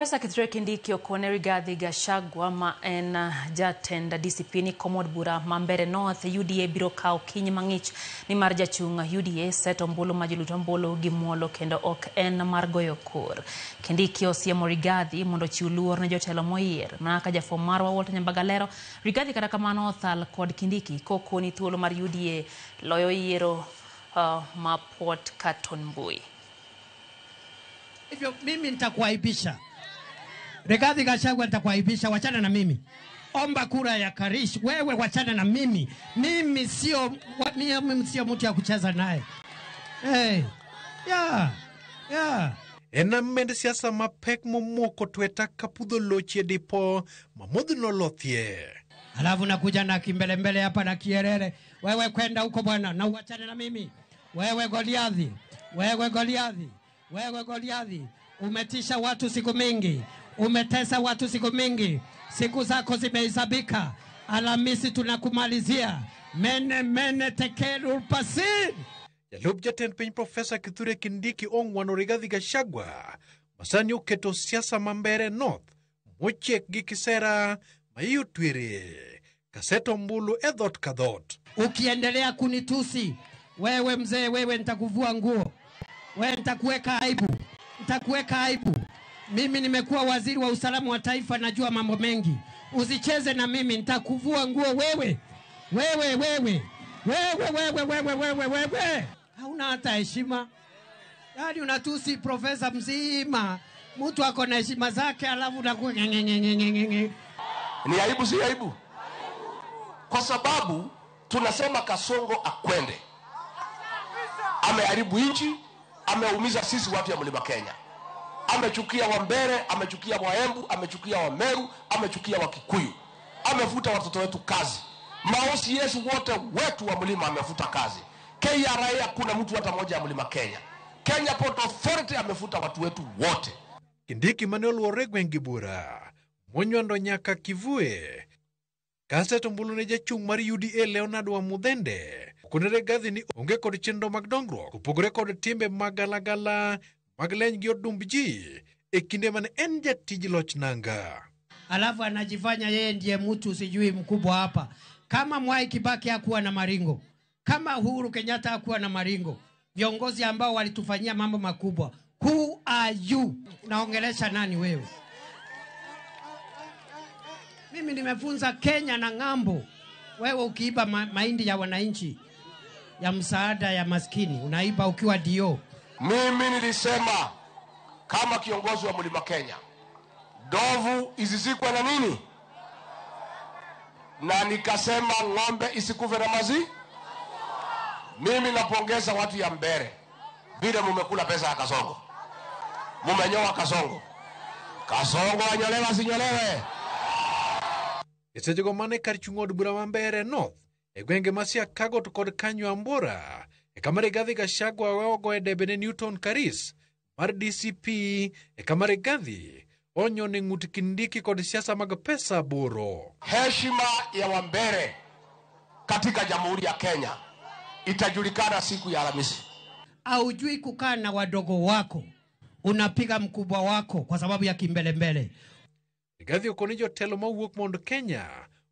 Pesa Kithure Kindiki okone Rigathi Gachagua ma en jatend DCP ni komod bura Mambere North UDA biro kawo kiny mang'ich ni mar jachung UDA Seth Ombulu ma joluto ombulu gi muolo kendo ok en mar goyo kor. Kindiki osiemo Rigathi mondo chiw luor ne jotelo moyier. Mana ka jafwambo marwa Walter Nyambagalero, Rigathi kata kamano othal kod Kindiki kokoni thuolo mar UDA loyo yiero ma Port Carton Mbui. Hivyo mimi nitakuaibisha. Rigathi Gachagua nitakuaibisha, wachana na mimi. Omba kura ya Karish, wewe wachana na mimi. Mimi sio mtu ya kucheza naye. Hey. Yeah. Ena mende siasa mapek momoko tweta kapudho lochie dipo mamodhi nolothie. Alafu nakuja na kimbele hapa na kierere. Wewe kwenda huko bwana na uachane na mimi. Wewe Goliathi. Umetisha watu siku mingi. Umetesa watu siku mingi. Siku zako zimehesabika. Alhamisi tunakumalizia. Mene tekeru pasin. Jalup jatend piny Profesa Kithure Kindiki ong'wano Rigathi Gachagua masani oketo siasa Mambere North mochiek gi kisera maiyo twere kaseto Ombulu e dhot ka dhot. Ukiendelea kunitusi wewe mzee, wewe nitakuvua nguo. Wewe nitakuweka aibu. Mimi nimekuwa waziri wa usalama wa taifa, najua mambo mengi. Usicheze na mimi, nitakuvua nguo wewe. Hauna hata heshima. Yaani unatusi profesa mzima. Mtu ako na heshima zake alafu unakuwa Ni aibu, si aibu? Kwa sababu tunasema Kasongo akwende. Ameharibu nchi, ameumiza sisi watu ya Mlima Kenya. Amechukia Wambere, amechukia Waembu, amechukia Wameru, amechukia Wakikuyu. Amefuta watoto wetu kazi. Maosi Yesu wote wetu wa mlima amefuta kazi. KRA hakuna mtu hata moja ya Mlima Kenya. Kenya Port Authority amefuta watu wetu wote. Kindiki mane oluore gweng' bura monywando nyaka Kivue. Kaseto Ombulu ne jachung' mar UDA Leonard Wamuthende okone Rigathi ni onge kod chenro mag dongruok opogore kod timbe magalagala mag leny gi odumb ji e kinde mane en jatij loch nanga. Alafu anajifanya yeye ndiye mtu sijui mkubwa hapa. Kama Mwai Kibaki hakuwa na maringo, kama Uhuru Kenyatta hakuwa na maringo, viongozi ambao walitufanyia mambo makubwa. Who are you? Unaongelesha nani wewe? Mimi nimefunza Kenya na ng'ambo. Wewe ukiiba mahindi ya wananchi ya msaada ya maskini, unaiba ukiwa dio. Mimi nilisema kama kiongozi wa Mlima Kenya, ndovu isizikwe na nini? Na nikasema ng'ombe isikufe na mazi. Mimi napongeza watu ya Mbere. Vile mumekula pesa ya Kasongo. Mumenyoa Kasongo. Kasongo anyolewa sinyolewe. Esejego mane kar chung' od bura Mambere North e gwenge ma Siakagot kod Kanyo Ambora e kama Rigathi Gachagua weogo e debe ne Newton Karis mar DCP e kama Rigathi onyo ne ng'ut Kindiki kod siasa mag pesa boro. Heshima ya Wambere katika Jamhuri ya Kenya itajulikana siku ya Alhamisi. Haujui kukaa na wadogo wako, unapiga mkubwa wako kwa sababu ya kimbelembele. Rigathi okone jotelo mawuok mondo Kenya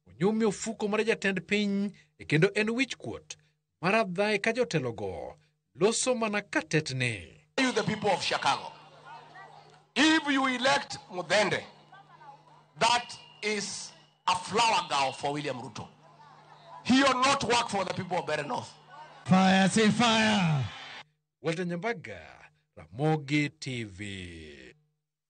onyumi ofuko mar jatend piny e kendo en wichkuot mar adhaye ka jotelogo loso mana katetne. You the people of Chicago, if you elect Muthende, that is a flower girl for William Ruto. He will not work for the people of Mbeere North. Fire, say fire. Walter Nyambaga, Ramogi TV.